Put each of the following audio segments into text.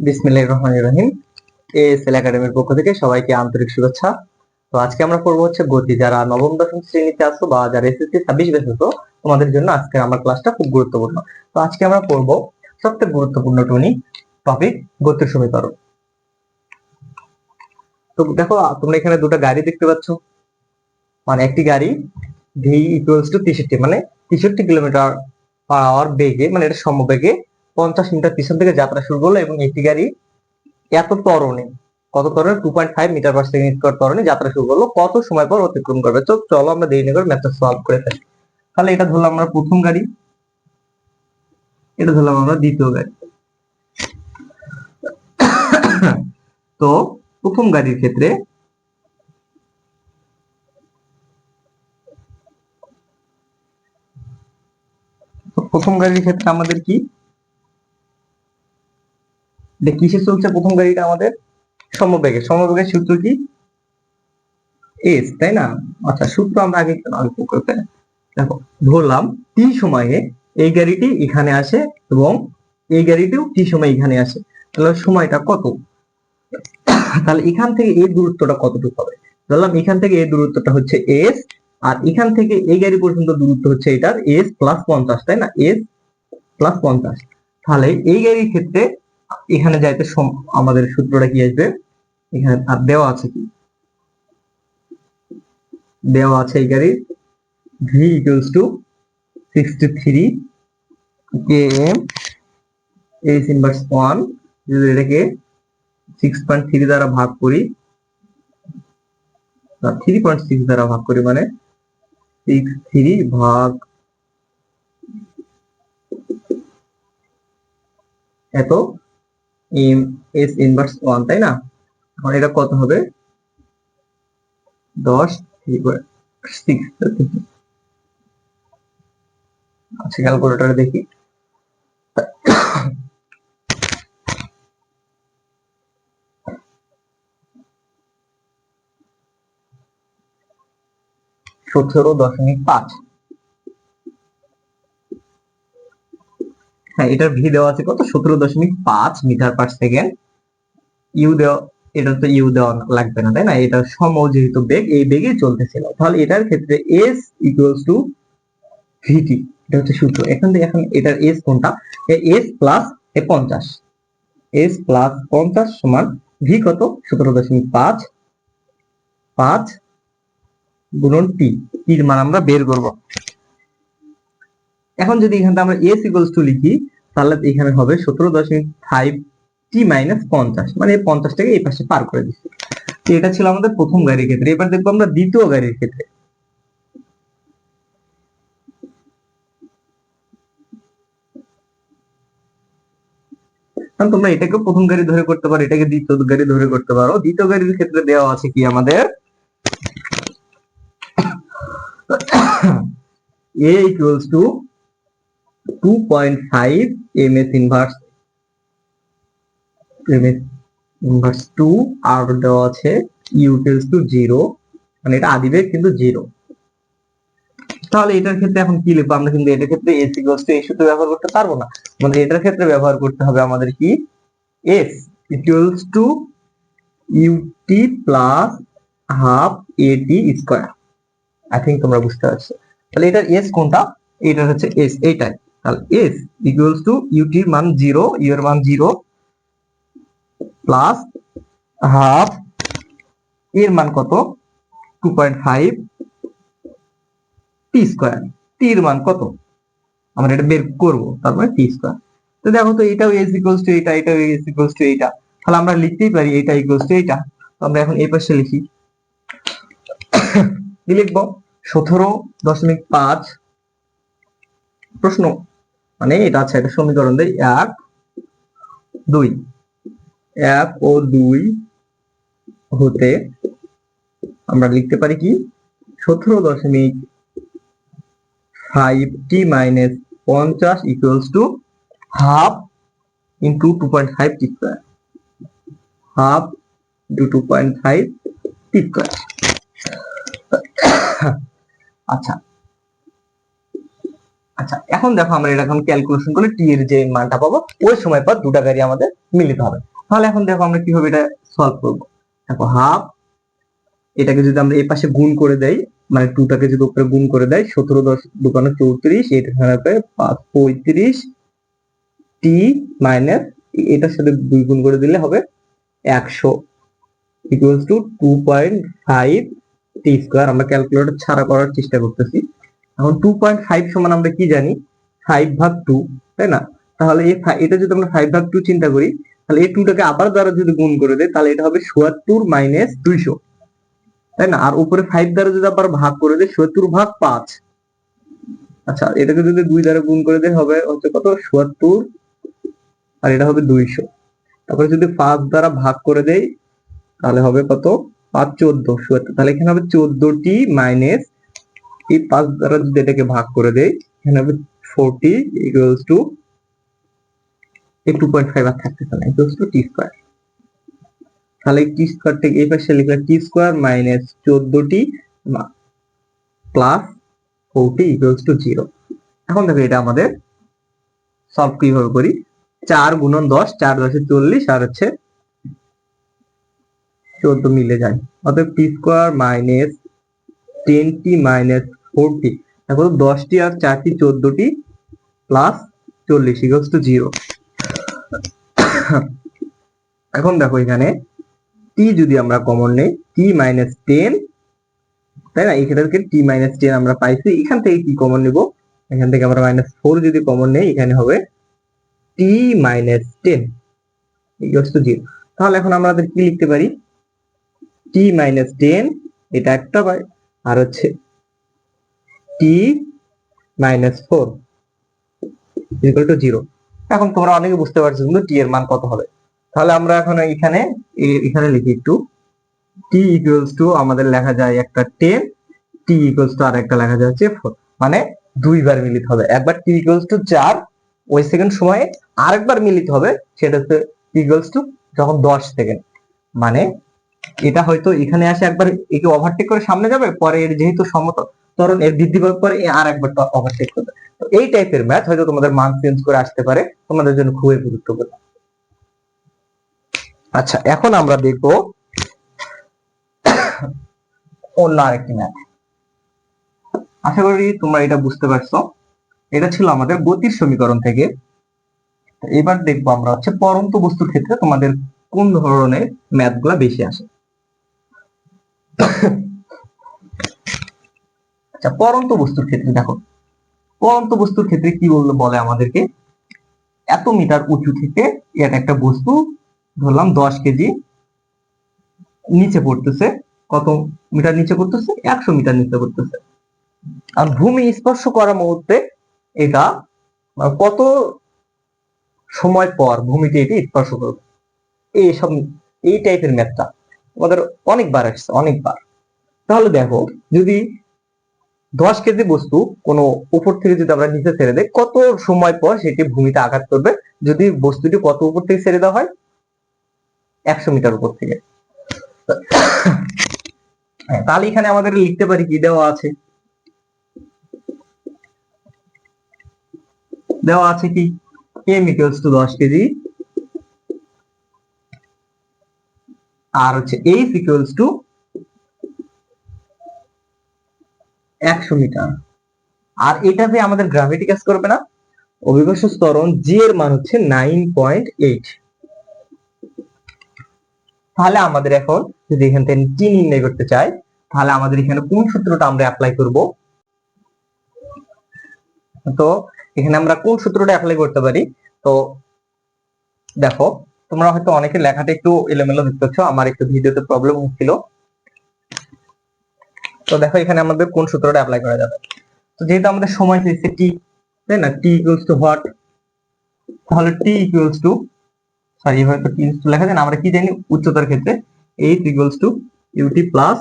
বিসমিল্লাহির রহমানির রহিম। এএসএল একাডেমির পক্ষ থেকে সবাইকে আন্তরিক শুভেচ্ছা। তো আজকে আমরা পড়বো হচ্ছে গতি। যারা নবম দশম শ্রেণীতে আছো বা যারা এসএসসি 26 ব্যাচ আছো, তোমাদের জন্য আজকে আমার ক্লাসটা খুব গুরুত্বপূর্ণ। তো আজকে আমরা পড়বো সবথেকে গুরুত্বপূর্ণ টপিক গতির সমীকরণ। তো দেখো, তোমরা এখানে দুটো গাড়ি দেখতে পাচ্ছ। মানে একটি গাড়ি ভি ইকুয়ালস টু 63, মানে 63 কিলোমিটার পার আওয়ার বেগে, মানে এটা সমবেগে 50 মিটার পিছন থেকে যাত্রা শুরু করলো, এবং একটি গাড়ি এত ত্বরণে, কত ত্বরণে 2.5 মিটার পার সেকেন্ড স্কয়ার ত্বরণে যাত্রা শুরু করলো, কত সময় পর অতিক্রম করবে। তো চলো আমরা দেরি না করে ম্যাথটা সলভ করে ফেলি। তাহলে এটা ধরলাম আমরা প্রথম গাড়ি, এটা ধরলাম আমরা দ্বিতীয় গাড়ি। তো প্রথম গাড়ির ক্ষেত্রে আমাদের কি কিসে চলছে? প্রথম গাড়িটা আমাদের সমবেগে। সমবেগের সূত্র কি? এস, তাই না? আচ্ছা, সূত্র আমরা আগে অল্প করতে দেখো, ধরলাম টি সময়ে এই গাড়িটি এখানে আসে এবং এই গাড়িটিও টি সময় এখানে আসে। তাহলে সময়টা কত? তাহলে এখান থেকে এই দূরত্বটা কতটুকু হবে? ধরলাম এখান থেকে এই দূরত্বটা হচ্ছে এস, আর এখান থেকে এই গাড়ি পর্যন্ত দূরত্ব হচ্ছে এটার এস প্লাস 50, তাই না? S plus 50। তাহলে এই গাড়ির ক্ষেত্রে এখানে যাইতে আমাদের সূত্রটা কি আসবে? এখানে দেওয়া আছে কি? দেওয়া আছে এই গাড়ির V equals to 63 km S inverse 1। যদি এটাকে 6.3 দ্বারা ভাগ করি, 3.6 দ্বারা ভাগ করি, মানে 63 ভাগ এত এম এস ইনভার্স 1, তাই না? এখন এটা কত হবে? 10 6। আচ্ছা, ক্যালকুলেটরে দেখি। সতেরো দশমিক পাঁচ। হ্যাঁ, এটার ভি দেওয়া আছে কত? 17.5 মিটার পার সেকেন্ড। ইউ দেওয়া, এটা তো ইউ দেওয়া লাগবে না, তাই না? এটা যেহেতু বেগ, এই বেগে চলতেছিল, তাহলে এটার ক্ষেত্রে এস ইকুয়ালস টু ভিটি। এটা হচ্ছে সূত্র। এখন এটার এস কোনটা? এস প্লাস 50, এস প্লাস 50 সমান ভি কত? 17.5 5 গুণন টি। টির মান আমরা বের করব। এখন যদি এখানে আমরা এস ইকুয়ালস টু লিখি, তাহলে এখানে হবে 17.5 টি মাইনাস 50, মানে 50টাকে এই পাশে পার করে দিচ্ছি। এটা ছিল আমাদের প্রথম গাড়ির ক্ষেত্রে। এবার দেখবো আমরা দ্বিতীয় গাড়ির ক্ষেত্রে। তোমরা এটাকে প্রথম গাড়ি ধরে করতে পারো, এটাকে দ্বিতীয় গাড়ি ধরে করতে পারো। দ্বিতীয় গাড়ির ক্ষেত্রে দেওয়া আছে কি আমাদের? a equals to 2.5 ms inverse 2, আর দেওয়া আছে u equals to 0, মানে এটা আদিবেগ কিন্তু 0। তাহলে এটার ক্ষেত্রে এখন কি লিখবো? আমরা কিন্তু এটার ক্ষেত্রে s equals to এই সূত্র ব্যবহার করতে পারবো না। আমাদের এটার ক্ষেত্রে ব্যবহার করতে হবে আমাদের কি? s equals to ut plus half at square. I think তোমরা বুঝতে পারছো। তাহলে এটার এস কোনটা? এটা হচ্ছে এস, এইটাই। তাহলে এস ইকুয়ালস টু ইউট এর মান 0, ইউ এর মান 0 প্লাস হাফ এর মান কত? 2.5 টি স্কয়ার। টি এর মান কত আমরা এটা বের করব, তারপরে টি স্কয়ার। তো দেখো তো, এটাও এস ইকুয়ালস টু এটা, এটাও এস ইকুয়ালস টু এটা। তাহলে আমরা লিখতেই পারি এটা ইকুয়ালস টু এটা। তো আমরা এখন এই পাশে লিখি। কি লিখবো? 17.5 প্রশ্ন, মানে এটা আছে, এটা সমীকরণ দেই 1 2, 1 ও 2 হতে আমরা লিখতে পারি কি? 17.5 t minus 50 equals to half into 2.5 t square, half into 2.5 t square. আচ্ছা, আচ্ছা, এখন দেখো আমরা এটা এখন ক্যালকুলেশন করলে টি এর যে মানটা পাবো ওই সময় পর দুটা গাড়ি আমাদের মিলিত হবে। তাহলে এখন দেখো আমরা কিভাবে এটা সলভ করবো। দেখো হাফ, এটাকে যদি আমরা এই পাশে গুণ করে দেই, মানে টুটাকে যদি উপরে গুণ করে দেয়, 17×10 = 34, এটা হবে 35 টি মাইনাস এটার সাথে 2 গুণ করে দিলে হবে 100 ইকুয়ালস টু 2.5 টি স্কয়ার। আমরা ক্যালকুলেটর ছাড়া করার চেষ্টা করতেছি। এখন 2.5 সমান আমরা কি জানি, 5/2, তাই না? তাহলে এটা যদি আমরা 5/2 চিন্তা করি, তাহলে এই 2টাকে আবার দ্বারা যদি গুণ করে দেয় তাহলে এটা হবে 77 মাইনাস 200, তাই না? আর উপরে 5 দ্বারা যদি আবার ভাগ করে দেয় 77/5। আচ্ছা, এটাকে যদি 2 দ্বারা গুণ করে দেয় হবে হচ্ছে কত, 77, আর এটা হবে 200। তারপরে যদি 5 দ্বারা ভাগ করে দেই তাহলে হবে কত, 5 14 77। তাহলে এখানে হবে 14টি মাইনাস এই 5 দ্বারা যদি এটাকে ভাগ করে দেই এখানে হবে 40 ইকুয়ালস টু এই 2.5 আর থাকতেছে না, ইকুয়ালস টু টি স্কয়ার। তাহলে টি স্কয়ারটাকে এই পাশে লিখলে টি স্কয়ার মাইনাস 14টি প্লাস 40 ইকুয়ালস টু 0। এখন দেখো এটা আমাদের সলভ কিভাবে করি। 4 গুণন 10, 4 10 40, আর হচ্ছে 14 মিলে যায়, অতএব টি স্কয়ার মাইনাস 10টি মাইনাস 40, দেখো 10টি আর 4টি 14টি প্লাস 40 ইকুয়ালস টু 0। এখন দেখো এখানে টি যদি আমরা কমন নেই, টি মাইনাস 10, তাই না? এখান থেকে টি মাইনাস 10 আমরা পাইছি, এখান থেকে কি কমন নিব, এখান থেকে আমরা -4 যদি কমন নেই এখানে হবে টি মাইনাস 10 ইকুয়ালস টু 0। তাহলে এখন আমাদের কি লিখতে পারি, টি মাইনাস 10 এটা একটা পাই, আর হচ্ছে টি মাইনাস 4 ইকুয়াল টু 0। এখন তোমরা অনেকে বুঝতে পারছো কিন্তু টি এর মান কত হবে। তাহলে আমরা এখন এখানে লিখি একটু, টি ইকুয়ালস টু আমাদের লেখা যায় একটা 10, টি ইকুয়ালস টু আর একটা লেখা যায় হচ্ছে 4, মানে দুইবার মিলিত হবে। একবার টি ইকুয়ালস টু 4 ওই সেকেন্ড সময়ে, আরেকবার মিলিত হবে সেটা হচ্ছে টি ইকুয়ালস টু যখন 10 সেকেন্ড। মানে এটা হয়তো এখানে আসে একবার একে ওভারটেক করে সামনে যাবে, পরে এর যেহেতু সমতরণ এর বৃদ্ধি পাওয়ার পরে আর একবার ওভারটেক করবে। তো এই টাইপের ম্যাথ হয়তো তোমাদের মান চেঞ্জ করে আসতে পারে, তোমাদের জন্য খুবই গুরুত্বপূর্ণ। আচ্ছা, এখন আমরা দেখবো অন্য আরেকটি ম্যাথ। আশা করি তোমরা এটা বুঝতে পারছো। এটা ছিল আমাদের গতির সমীকরণ থেকে। এবার দেখবো আমরা হচ্ছে পরন্ত বস্তুর ক্ষেত্রে তোমাদের কোন ধরনের ম্যাথ গুলা বেশি আসে। আচ্ছা, পরন্ত বস্তুর ক্ষেত্রে দেখো, পরন্ত বস্তুর ক্ষেত্রে কি বলে আমাদেরকে, এত মিটার উঁচু থেকে এটা একটা বস্তু ধরলাম 10 কেজি নিচে পড়তেছে, কত মিটার নিচে পড়তেছে, 100 মিটার নিচে পড়তেছে। আর ভূমি স্পর্শ করার মুহূর্তে এটা কত সময় পর ভূমিতে এটি স্পর্শ করবে, এইসব এই টাইপের ম্যাথটা আমাদের অনেকবার আসছে, অনেকবার। তাহলে দেখো, যদি 10 কেজি বস্তু কোনো উপর থেকে যদি আমরা নিচে ছেড়ে দেই, কত সময় পর সেটি ভূমিতে আঘাত করবে, যদি বস্তুটি কত উপর থেকে ছেড়ে দেওয়া হয়, 100 মিটার উপর থেকে। তাহলে এখানে আমাদের লিখতে পারি কি দেওয়া আছে, কি m ইকুয়ালস টু 10 কেজি আর হচ্ছে h ইকুয়ালস টু 100 মিটার। আর এটাতে আমাদের গ্র্যাভিটি কাজ করবে না, অভিকর্ষ ত্বরণ জি এর মান হচ্ছে 9.8। তাহলে আমাদের এখন যদি এখান থেকে টি নির্ণয় করতে চাই, তাহলে আমাদের এখানে কোন সূত্রটা আমরা অ্যাপ্লাই করব। তো এখানে আমরা কোন সূত্রটা অ্যাপ্লাই করতে পারি, তো দেখো তোমরা হয়তো অনেকে লেখাটা একটু এলোমেলো দেখতেছো, আমার একটু ভিডিওতে প্রবলেম হচ্ছিল। তো দেখো এখানে আমাদের কোন সূত্রটা অ্যাপ্লাই করা যাবে। তো যেহেতু আমাদের সময় চাইছে টি, তাই না, টি ইকুয়ালস টু হোয়াট, তাহলে টি ইকুয়ালস টু, সরি হয়তো টি ইকুয়ালস টু লেখা যায় না, আমরা কি জানি উচ্চতার ক্ষেত্রে h equals to u t plus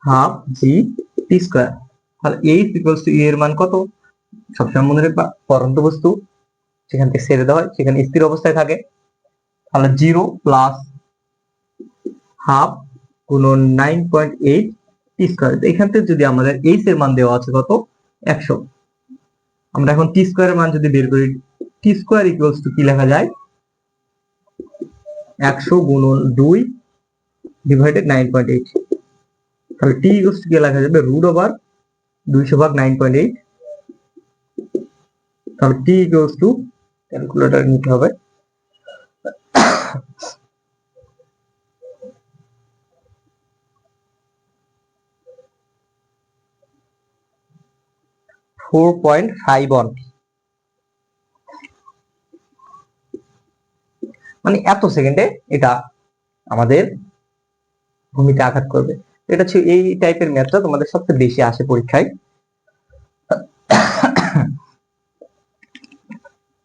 half g t square. তাহলে h ইকুয়ালস টু এর মান কত, সবসময় মনে রাখবা পরন্ত বস্তু সেখান থেকে ছেড়ে দেওয়া হয় সেখানে স্থির অবস্থায় থাকে, তাহলে 0 প্লাস হাফ গুণন 9.8 টি স্কয়ার। এখান থেকে যদি আমাদের h এর মান দেওয়া আছে কত, 100, আমরা এখন টি স্কোয়ারের মান যদি বের করি, টি স্কোয়ার ইকুয়ালস টু কি লেখা যায়, 100 গুণন 2 ডিভাইডেড 9.8। তাহলে টি ইকুয়ালস টু কি লেখা যাবে, রুট ওভার 200 ভাগ 9.8। তাহলে টি ইকুয়ালস টু, ক্যালকুলেটর নিতে হবে, 4.51, মানে এত সেকেন্ডে এটা আমাদের ভূমিতে আঘাত করবে। এটা হচ্ছে এই টাইপের ম্যাথটা তোমাদের সবচেয়ে বেশি আসে পরীক্ষায়।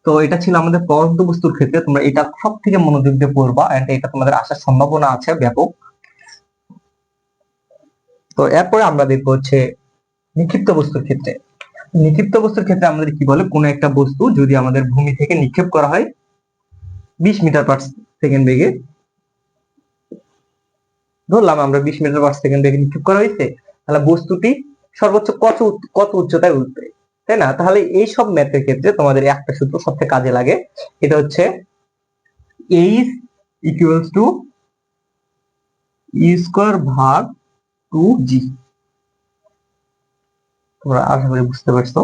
তো এটা ছিল আমাদের পরন্ত বস্তুর ক্ষেত্রে, তোমরা এটা সব থেকে মনোযোগ দিয়ে পড়বা, এন্ড এটা তোমাদের আসার সম্ভাবনা আছে ব্যাপক। তো এরপরে আমরা দেখবো হচ্ছে নিক্ষিপ্ত বস্তুর ক্ষেত্রে। নিক্ষিপ্ত বস্তুর ক্ষেত্রে আমাদের কি বলে, কোন একটা বস্তু যদি আমাদের ভূমি থেকে নিক্ষেপ করা হয় 20 মিটার পার সেকেন্ড বেগে, ধরলাম আমরা 20 মিটার পার সেকেন্ড বেগে নিক্ষেপ করা হয়েছে, তাহলে বস্তুটি সর্বোচ্চ কত উচ্চতায় উঠবে, তাই না? তাহলে এই সব ম্যাথের ক্ষেত্রে তোমাদের একটা সূত্র সবচেয়ে কাজে লাগে, এটা হচ্ছে h equals to u square ভাগ 2g। তোমরা আশা করি বুঝতে পারছো।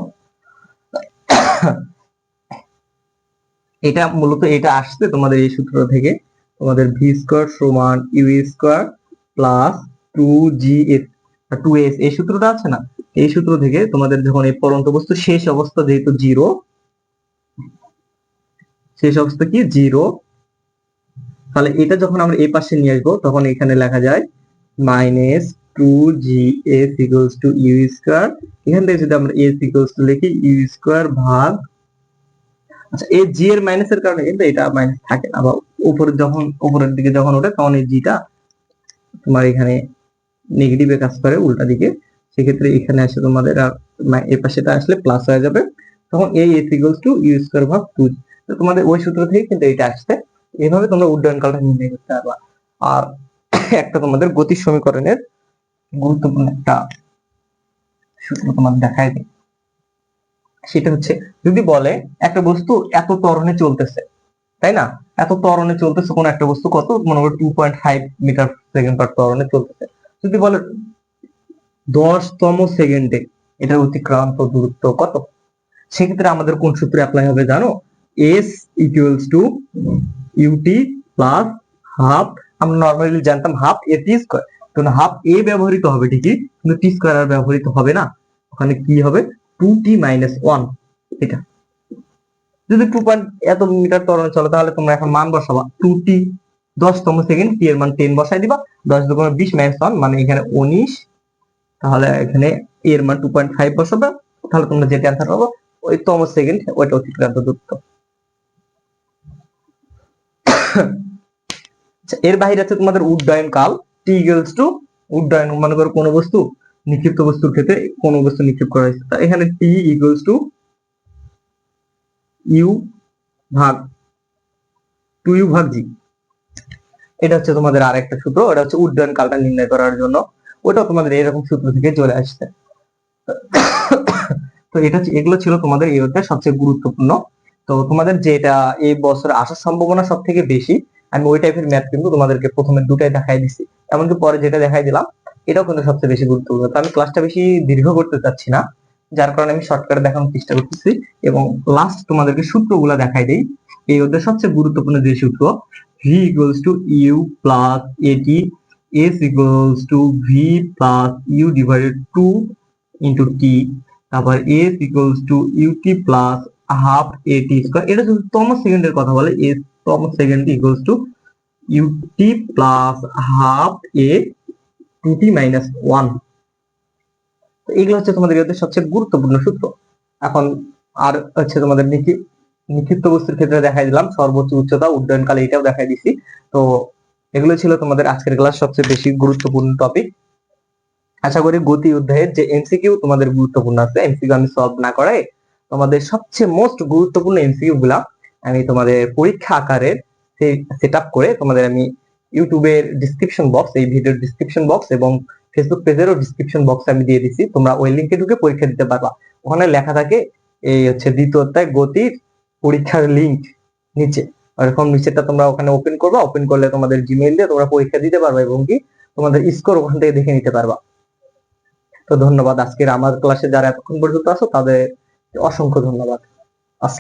এটা মূলত এটা আসছে তোমাদের এই সূত্র থেকে, তোমাদের ভি স্কয়ার সমান u square plus 2gh 2s, এই সূত্রটা আছে না, এই সূত্র থেকে তোমাদের যখন এই পরন্ত বস্তু শেষ অবস্থা যেহেতু জিরো, শেষ অবস্থা কি জিরো, তাহলে এটা যখন আমরা এই পাশে নিয়ে আসবো তখন এখানে লেখা যায় minus 2gh equals to u square. এখান থেকে যদি আমরা s ইকুয়ালস টু লিখি ইউ স্কয়ার ভাগ, আচ্ছা এই জি এর মাইনাসের কারণে কিন্তু এটা মাইনাস থাকে না, বা উপরে যখন উপরের দিকে যখন ওঠে তখন এই জিটা তোমার এখানে নেগেটিভে কাজ করে উল্টা দিকে, সেক্ষেত্রে এখানে আসে তোমাদের এই পাশেটা আসলে প্লাস হয়ে যাবে, তখন এই s equals to u square ভাগ 2। তো তোমাদের ওই সূত্র থেকে কিন্তু এটা আসছে, এইভাবে তোমরা উড্ডয়নকালটা নির্ণয় করতে পারবা। আর একটা তোমাদের গতির সমীকরণের গুরুত্বপূর্ণ একটা সূত্র তোমাদের দেখায় দিই, সেটা হচ্ছে যদি বলে একটা বস্তু এত ত্বরণে চলতেছে, তাই না, এত ত্বরণে চলতেছে কোন একটা বস্তু, কত মনে করো 2.5 মিটার সেকেন্ড পার ত্বরণে চলতেছে, যদি বলে 10তম সেকেন্ডে এটার অতিক্রান্ত দূরত্ব কত, সেক্ষেত্রে আমাদের কোন সূত্র অ্যাপ্লাই হবে জানো, s equals to u t plus half, আমরা নরমালি জানতাম হাফ এ টি স্কয়ার, কিন্তু হাফ এ ব্যবহৃত হবে ঠিকই, কিন্তু টি স্কয়ার আর ব্যবহৃত হবে না, ওখানে কি হবে 2t মাইনাস 1। এটা যদি 2 এত মিটার ত্বরণে চলে, তাহলে তোমরা এখন মান বসাবা 2t 10তম সেকেন্ড, টি এর মান 10 বসাই দিবা, 10 দুগুণে 20 মাইনাস 1 মানে এখানে 19, তাহলে এখানে এর মান 2.5 বসাবে, তাহলে তোমরা যেটা অ্যানসার পাবো ওই তম সেকেন্ড ওইটা অতিক্রান্ত দূরত্ব। এর বাইরে আছে তোমাদের উড্ডয়ন কাল, টি ইকুয়ালস টু উড্ডয়ন, মনে করো কোন বস্তু নিক্ষিপ্ত বস্তুর ক্ষেত্রে কোন বস্তু নিক্ষেপ করা হয়েছে, তা এখানে টি ইকুয়ালস টু ইউ ভাগ 2u ভাগ জি, এটা হচ্ছে তোমাদের আরেকটা সূত্র, এটা হচ্ছে উড্ডয়ন কালটা নির্ণয় করার জন্য, ওটা তোমাদের এরকম সূত্র থেকে চলে আসছে। তো এটা এগুলো ছিল তোমাদের এই অধ্যায়ে সবচেয়ে গুরুত্বপূর্ণ। তো তোমাদের যেটা এই বছর আসার সম্ভাবনা সব থেকে বেশি, আমি ওই টাইপের ম্যাথ কিন্তু তোমাদেরকে প্রথমে দুটাই দেখাই দিছি, এমনকি পরে যেটা দেখাই দিলাম এটাও কিন্তু সবচেয়ে বেশি গুরুত্বপূর্ণ। তো আমি ক্লাসটা বেশি দীর্ঘ করতে চাচ্ছি না, যার কারণে আমি শর্টকাটে দেখানোর চেষ্টা করতেছি, এবং লাস্ট তোমাদেরকে সূত্রগুলো দেখাই দেই। এই অধ্যায়ে সবচেয়ে গুরুত্বপূর্ণ যে সূত্র, v equals to u plus a t, s equals to v plus u divided 2 into t, তারপর s equals to u t plus half a t square, এটা যদি তম সেকেন্ডের কথা বলে s তম second equals to u t plus half a 2t minus 1। তো এগুলো হচ্ছে তোমাদের এর সবচেয়ে গুরুত্বপূর্ণ সূত্র। এখন আর হচ্ছে তোমাদের নিক্ষিপ্ত বস্তুর ক্ষেত্রে দেখাই দিলাম সর্বোচ্চ উচ্চতা, উড্ডয়নকালে এটাও দেখাই দিছি। তো এগুলো ছিল তোমাদের আজকের ক্লাস সবচেয়ে বেশি গুরুত্বপূর্ণ টপিক। আশা করি গতি অধ্যায়ের যে এমসিকিউ তোমাদের গুরুত্বপূর্ণ আছে, এমসিকিউ আমি সলভ না করাই তোমাদের সবচেয়ে মোস্ট গুরুত্বপূর্ণ এমসিকিউ গুলা আমি তোমাদের পরীক্ষা আকারে সেট আপ করে তোমাদের আমি ইউটিউবের ডিসক্রিপশন বক্স, এই ভিডিওর ডিসক্রিপশন বক্স এবং ফেসবুক পেজেরও ডিসক্রিপশন বক্সে আমি দিয়ে দিছি, তোমরা ওই লিংকে ঢুকে পরীক্ষা দিতে পারবা। ওখানে লেখা থাকে এই হচ্ছে দ্বিতীয় অধ্যায় গতির পরীক্ষার লিংক নিচে, এরকম নিচেটা তোমরা ওখানে ওপেন করবা, ওপেন করলে তোমাদের জিমেইল দিয়ে তোমরা পরীক্ষা দিতে পারবা এবং কি তোমাদের স্কোর ওখান থেকে দেখে নিতে পারবা। তো ধন্যবাদ, আজকের আমার ক্লাসে যারা এতক্ষণ পর্যন্ত আছো তাদের অসংখ্য ধন্যবাদ।